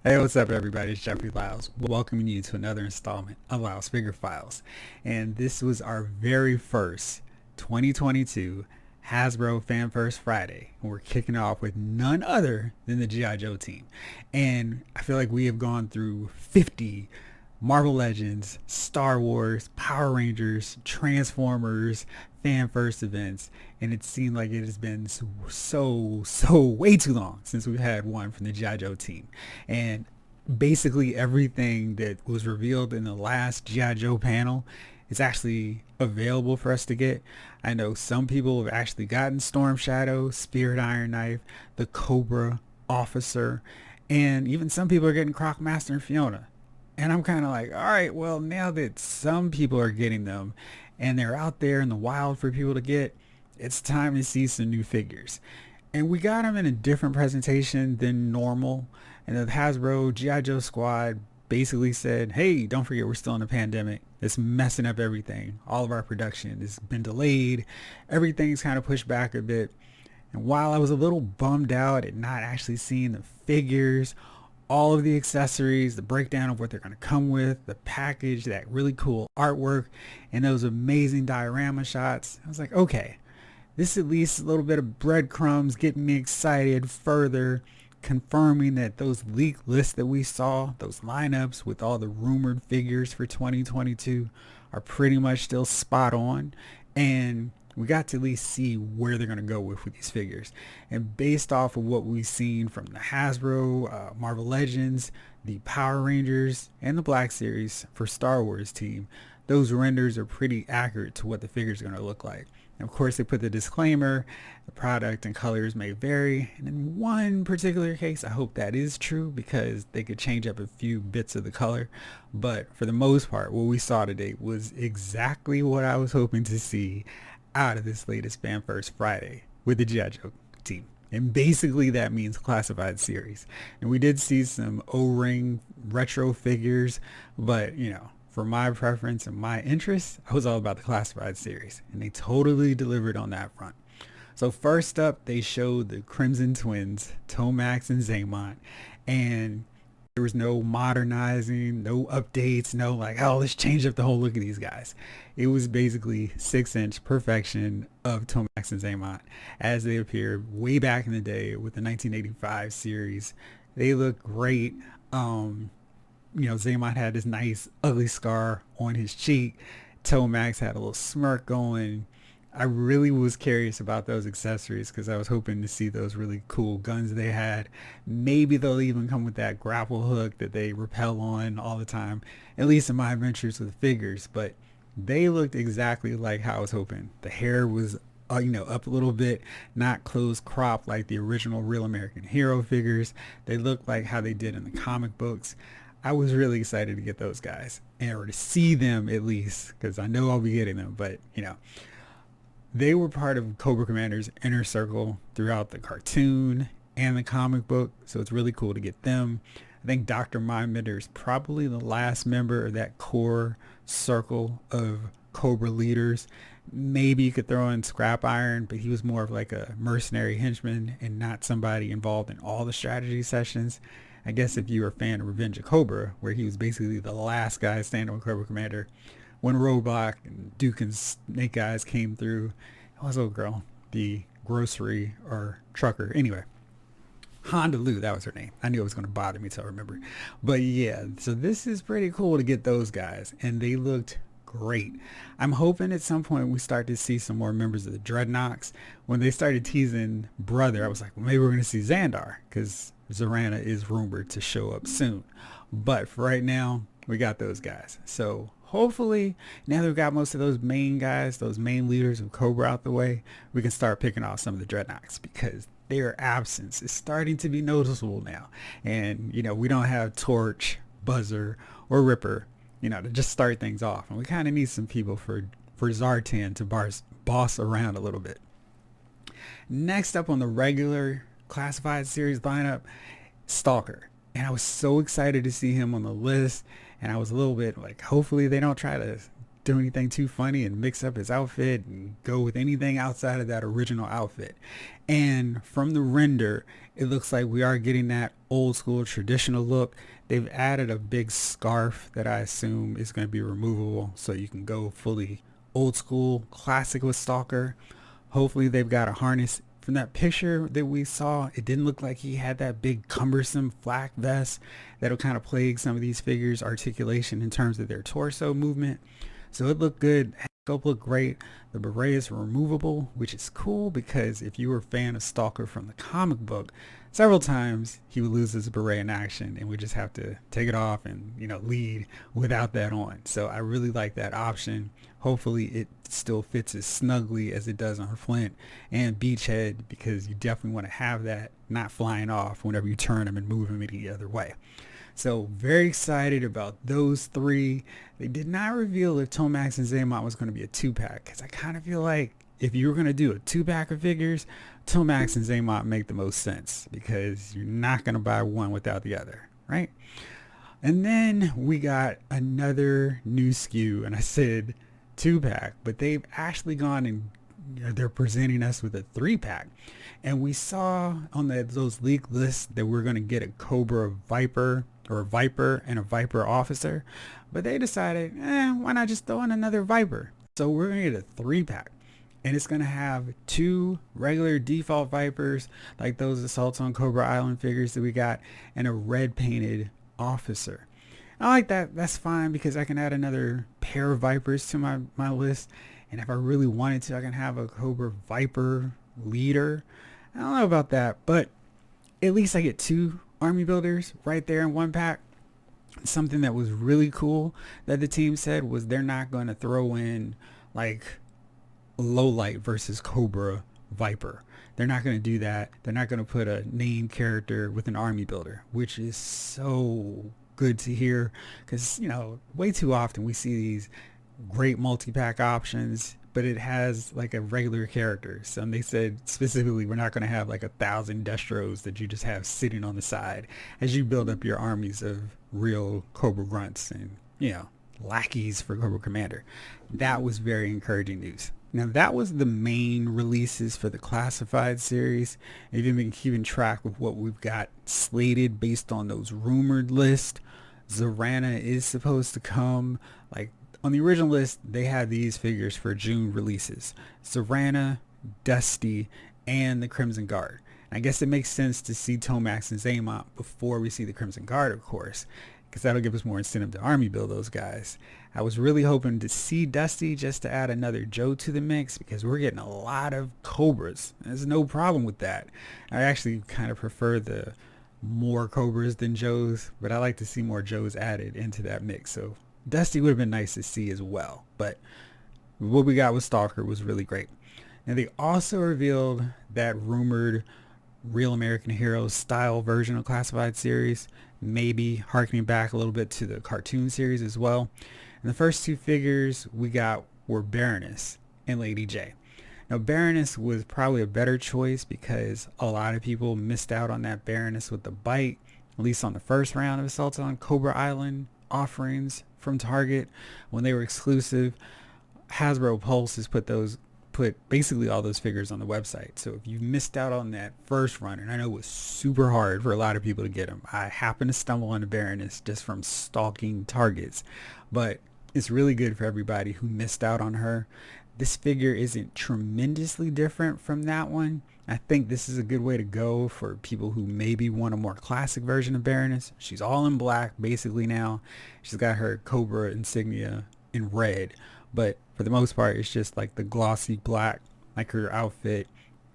Hey, what's up, everybody? It's Jeffrey Lyles, welcoming you to another installment of Lyles Figure Files. And this was our very first 2022 Hasbro Fan First Friday. And we're kicking off with none other than the G.I. Joe team. And I feel like we have gone through 50 Marvel Legends, Star Wars, Power Rangers, Transformers, fan first events, and it seemed like it has been so way too long since we've had one from the G.I. Joe team. And basically everything that was revealed in the last G.I. Joe panel is actually available for us to get. I know some people have actually gotten Storm Shadow, Spirit Iron Knife, the Cobra Officer, and even some people are getting Croc Master and Fiona. And I'm kind of like, all right, well, now that some people are getting them and they're out there in the wild for people to get, it's time to see some new figures. And we got them in a different presentation than normal. And the Hasbro G.I. Joe squad basically said, hey, don't forget we're still in a pandemic. It's messing up everything. All of our production has been delayed. Everything's kind of pushed back a bit. And while I was a little bummed out at not actually seeing the figures, all of the accessories, the breakdown of what they're going to come with, the package, that really cool artwork, and those amazing diorama shots, I was like, okay, this is at least a little bit of breadcrumbs getting me excited further, confirming that those leak lists that we saw, those lineups with all the rumored figures for 2022 are pretty much still spot on. And we got to at least see where they're going to go with these figures. And based off of what we've seen from the Hasbro, Marvel Legends, the Power Rangers, and the Black Series for Star Wars team, those renders are pretty accurate to what the figure is going to look like. And of course, they put the disclaimer, the product and colors may vary. And in one particular case, I hope that is true because they could change up a few bits of the color. But for the most part, what we saw today was exactly what I was hoping to see out of this latest Fan First Friday with the G.I. Joe team. And basically that means classified series. And we did see some O-ring retro figures, but for my preference and my interest, I was all about the classified series. And they totally delivered on that front. So first up, they showed the Crimson Twins, Tomax and Zaymont. And there was no modernizing, no updates, no like, oh, let's change up the whole look of these guys. It was basically 6-inch perfection of Tomax and Zaymont as they appeared way back in the day with the 1985 series. They look great. Zaymont had this nice ugly scar on his cheek. Tomax had a little smirk going. I really was curious about those accessories because I was hoping to see those really cool guns they had. Maybe they'll even come with that grapple hook that they rappel on all the time, at least in my adventures with figures. But they looked exactly like how I was hoping. The hair was up a little bit, not close crop like the original Real American Hero figures. They looked like how they did in the comic books. I was really excited to get those guys or to see them at least because I know I'll be getting them, but they were part of Cobra Commander's inner circle throughout the cartoon and the comic book, so it's really cool to get them. I think Dr. Mindbender is probably the last member of that core circle of Cobra leaders. Maybe you could throw in Scrap Iron, but he was more of like a mercenary henchman and not somebody involved in all the strategy sessions. I guess if you were a fan of Revenge of Cobra, where he was basically the last guy standing with Cobra Commander, when Roadblock and Duke and Snake Eyes came through, it was old girl, the grocery or trucker. Anyway, Honda Lou, that was her name. I knew it was going to bother me till I remember. But yeah, so this is pretty cool to get those guys, and they looked great. I'm hoping at some point we start to see some more members of the Dreadnoks. When they started teasing Brother, I was like, well, maybe we're going to see Xandar, because Zorana is rumored to show up soon. But for right now, we got those guys. So hopefully, now that we've got most of those main guys, those main leaders of Cobra out the way, we can start picking off some of the Dreadnoks because their absence is starting to be noticeable now. And, we don't have Torch, Buzzer, or Ripper, to just start things off. And we kind of need some people for Zartan to boss around a little bit. Next up on the regular classified series lineup, Stalker. And I was so excited to see him on the list. And I was a little bit like, hopefully they don't try to do anything too funny and mix up his outfit and go with anything outside of that original outfit. And from the render, it looks like we are getting that old school traditional look. They've added a big scarf that I assume is going to be removable, so you can go fully old school classic with Stalker. Hopefully they've got a harness. From that picture that we saw, it didn't look like he had that big cumbersome flak vest that'll kind of plague some of these figures' articulation in terms of their torso movement. So it looked good. Scope looked great. The beret is removable, which is cool because if you were a fan of Stalker from the comic book, several times he would lose his beret in action and would just have to take it off and, lead without that on. So I really like that option. Hopefully it still fits as snugly as it does on Flint and Beachhead, because you definitely want to have that not flying off whenever you turn him and move him any other way. So very excited about those three. They did not reveal if Tomax and Zaymont was going to be a 2-pack, because I kind of feel like if you were going to do a 2-pack of figures, Tomax and Zaymont make the most sense, because you're not going to buy one without the other, right? And then we got another new SKU, and I said 2-pack, but they've actually gone and they're presenting us with a 3-pack. And we saw on those leaked lists that we're going to get a Cobra Viper, or a Viper and a Viper officer, but they decided, why not just throw in another Viper? So we're going to get a 3-pack, and it's going to have 2 regular default Vipers like those Assaults on Cobra Island figures that we got, and a red painted officer. I like that. That's fine, because I can add another pair of Vipers to my list, and if I really wanted to, I can have a Cobra Viper leader. I don't know about that, but at least I get 2 army builders right there in 1 pack. Something that was really cool that the team said was they're not going to throw in like Lowlight versus Cobra Viper. They're not going to do that. They're not going to put a named character with an army builder, which is so good to hear, because way too often we see these great multi-pack options, but it has like a regular character. So they said specifically, we're not going to have like 1,000 Dustros that you just have sitting on the side as you build up your armies of real Cobra grunts and lackeys for Cobra Commander. That was very encouraging news. Now that was the main releases for the classified series. If you've been keeping track of what we've got slated based on those rumored lists, Zorana is supposed to come. Like on the original list, they had these figures for June releases: Zorana, Dusty, and the Crimson Guard. And I guess it makes sense to see Tomax and Zaymont before we see the Crimson Guard, of course, because that'll give us more incentive to army build those guys. I was really hoping to see Dusty just to add another Joe to the mix, because we're getting a lot of Cobras. There's no problem with that. I actually kind of prefer the more Cobras than Joes, but I like to see more Joes added into that mix. So Dusty would have been nice to see as well, but what we got with Stalker was really great. Now they also revealed that rumored Real American Heroes style version of Classified series, maybe harkening back a little bit to the cartoon series as well. And the first 2 figures we got were Baroness and Lady J. Now Baroness was probably a better choice because a lot of people missed out on that Baroness with the bite, at least on the first round of Assault on Cobra Island offerings from Target when they were exclusive. Hasbro Pulse has put basically all those figures on the website. So if you missed out on that first run, and I know it was super hard for a lot of people to get them, I happened to stumble on the Baroness just from stalking Targets, but it's really good for everybody who missed out on her. This figure isn't tremendously different from that one. I think this is a good way to go for people who maybe want a more classic version of Baroness. She's all in black basically now. She's got her Cobra insignia in red, but for the most part it's just like the glossy black, like her outfit,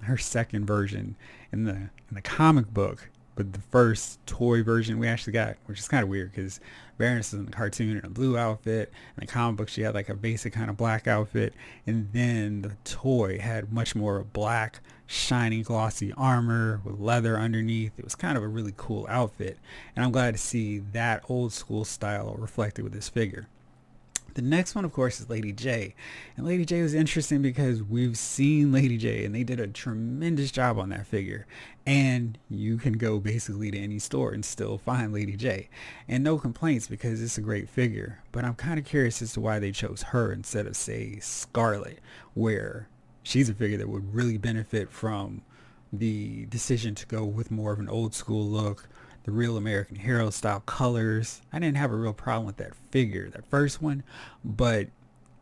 her second version in the comic book. But the first toy version we actually got, which is kind of weird because Baroness is in the cartoon in a blue outfit. In the comic book she had like a basic kind of black outfit, and then the toy had much more black, shiny, glossy armor with leather underneath. It was kind of a really cool outfit, and I'm glad to see that old school style reflected with this figure. The next one, of course, is Lady J. And Lady J was interesting because we've seen Lady J and they did a tremendous job on that figure. And you can go basically to any store and still find Lady J. And no complaints because it's a great figure. But I'm kind of curious as to why they chose her instead of, say, Scarlet, where she's a figure that would really benefit from the decision to go with more of an old school look, the real American hero style colors. I didn't have a real problem with that figure, that first one, but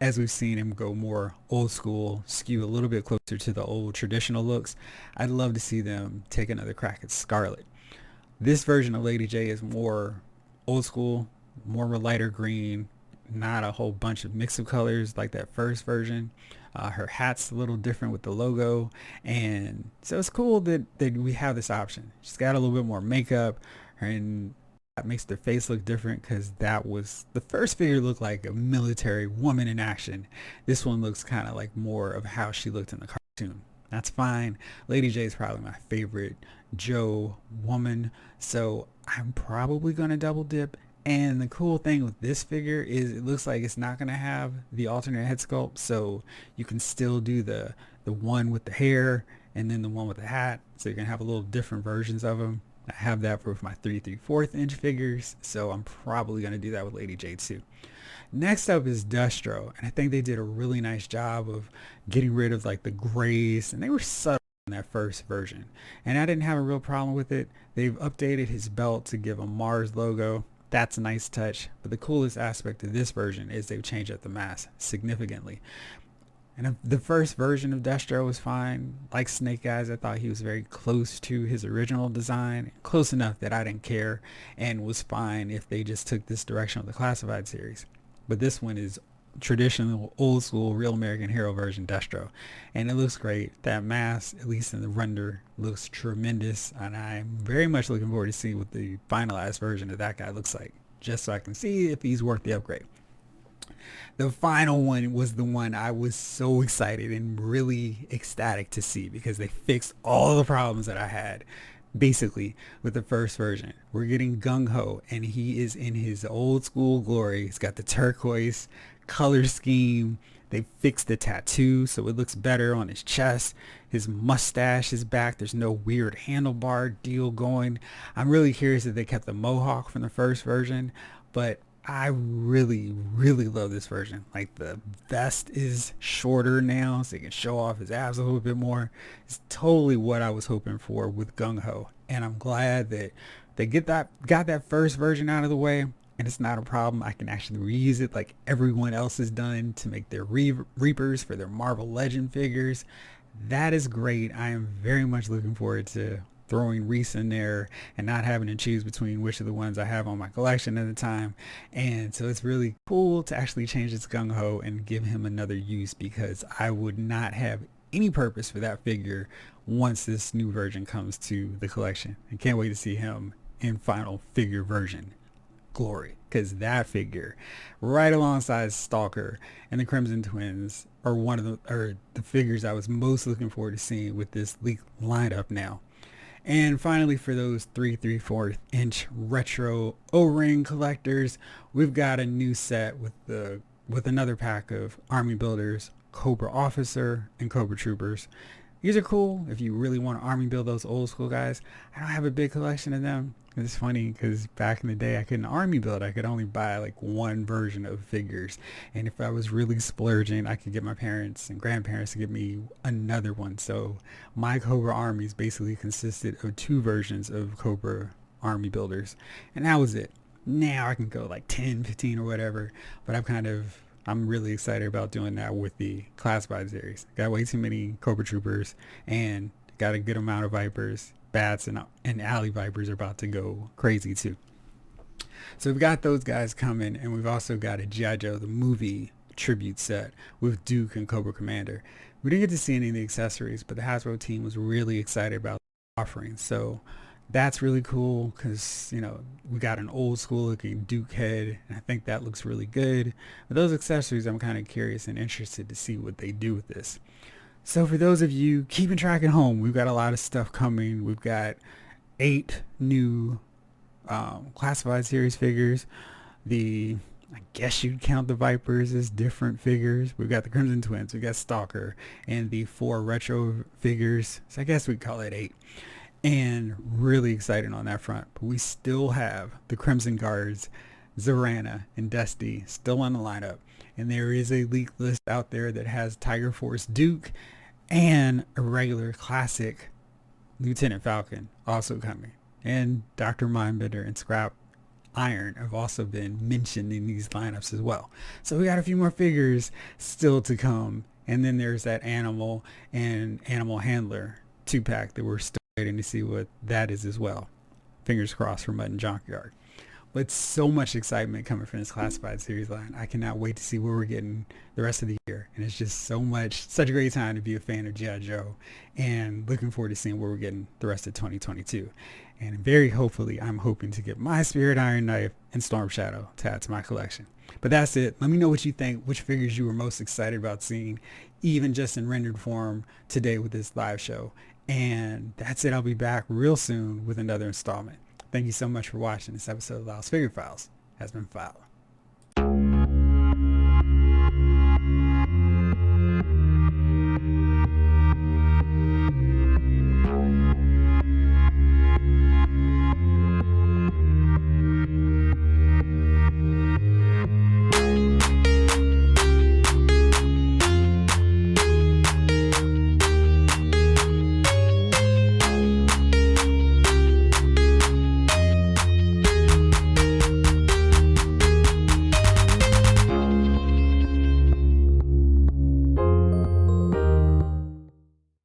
as we've seen him go more old school, skew a little bit closer to the old traditional looks, I'd love to see them take another crack at Scarlet. This version of Lady J is more old school, more of a lighter green, not a whole bunch of mix of colors like that first version. Her hat's a little different with the logo, and so it's cool that we have this option. She's got a little bit more makeup, and that makes their face look different because that was the first figure looked like a military woman in action. This one looks kind of like more of how she looked in the cartoon. That's fine. Lady J is probably my favorite Joe woman, so I'm probably going to double dip. And the cool thing with this figure is it looks like it's not going to have the alternate head sculpt, so you can still do the one with the hair and then the one with the hat, so you can have a little different versions of them. I have that for my 3/4 inch figures, so I'm probably going to do that with Lady J too. Next up is Dustro, and I think they did a really nice job of getting rid of like the grays, and they were subtle in that first version, and I didn't have a real problem with it. They've updated his belt to give a Mars logo. That's a nice touch, but the coolest aspect of this version is they've changed up the mask significantly. And the first version of Dustro was fine. Like Snake Eyes, I thought he was very close to his original design, close enough that I didn't care, and was fine if they just took this direction with the Classified series. But this one is traditional, old school, real American hero version Dustro, and it looks great. That mask, at least in the render, looks tremendous, and I'm very much looking forward to seeing what the finalized version of that guy looks like, just so I can see if he's worth the upgrade. The final one was the one I was so excited and really ecstatic to see because they fixed all the problems that I had basically with the first version. We're getting Gung-Ho, and he is in his old school glory. He's got the turquoise color scheme. They fixed the tattoo so it looks better on his chest. His mustache is back. There's no weird handlebar deal going. I'm really curious if they kept the mohawk from the first version, but I really, really love this version. Like, the vest is shorter now, so he can show off his abs a little bit more. It's totally what I was hoping for with Gung-Ho, and I'm glad that they got that first version out of the way, and it's not a problem. I can actually reuse it like everyone else has done to make their Reapers for their Marvel Legend figures. That is great. I am very much looking forward to throwing Reese in there and not having to choose between which of the ones I have on my collection at the time. And so it's really cool to actually change this Gung-Ho and give him another use, because I would not have any purpose for that figure once this new version comes to the collection. I can't wait to see him in final figure version glory, because that figure, right alongside Stalker and the Crimson Twins, are the figures I was most looking forward to seeing with this leak lineup now. And finally, for those 3/4 inch retro O-ring collectors, we've got a new set with another pack of Army Builders, Cobra Officer, and Cobra Troopers. These are cool if you really want to Army build those old school guys. I don't have a big collection of them. It's funny because back in the day I couldn't Army build. I could only buy like one version of figures, and if I was really splurging, I could get my parents and grandparents to give me another one. So my Cobra armies basically consisted of two versions of Cobra Army Builders, and that was it. Now I can go like 10, 15 or whatever, but I'm really excited about doing that with the Classified series. Got way too many Cobra Troopers and got a good amount of Vipers. Bats and Alley Vipers are about to go crazy too. So we've got those guys coming, and we've also got a G.I. Joe the movie tribute set with Duke and Cobra Commander. We didn't get to see any of the accessories, but the Hasbro team was really excited about the offering. So that's really cool because, we got an old school looking Duke head, and I think that looks really good. But those accessories, I'm kind of curious and interested to see what they do with this. So for those of you keeping track at home, we've got a lot of stuff coming. We've got 8 new Classified series figures. The I guess you'd count the Vipers as different figures. We've got the Crimson Twins, we got Stalker, and the 4 retro figures. So I guess we'd call it 8. And really excited on that front. But we still have the Crimson Guards, Zarana, and Dusty still on the lineup. And there is a leak list out there that has Tiger Force Duke and a regular classic Lieutenant Falcon also coming. And Dr. Mindbender and Scrap Iron have also been mentioned in these lineups as well. So we got a few more figures still to come. And then there's that Animal and Animal Handler 2-pack that we're still waiting to see what that is as well. Fingers crossed for Mutton Junkyard. But so much excitement coming from this classified series line. I cannot wait to see where we're getting the rest of the year. And it's just such a great time to be a fan of G.I. Joe, and looking forward to seeing where we're getting the rest of 2022. And very hopefully, I'm hoping to get my Spirit Iron Knife and Storm Shadow to add to my collection. But that's it. Let me know what you think, which figures you were most excited about seeing, even just in rendered form today with this live show. And that's it. I'll be back real soon with another installment. Thank you so much for watching. This episode of Lyles Figure Files has been filed.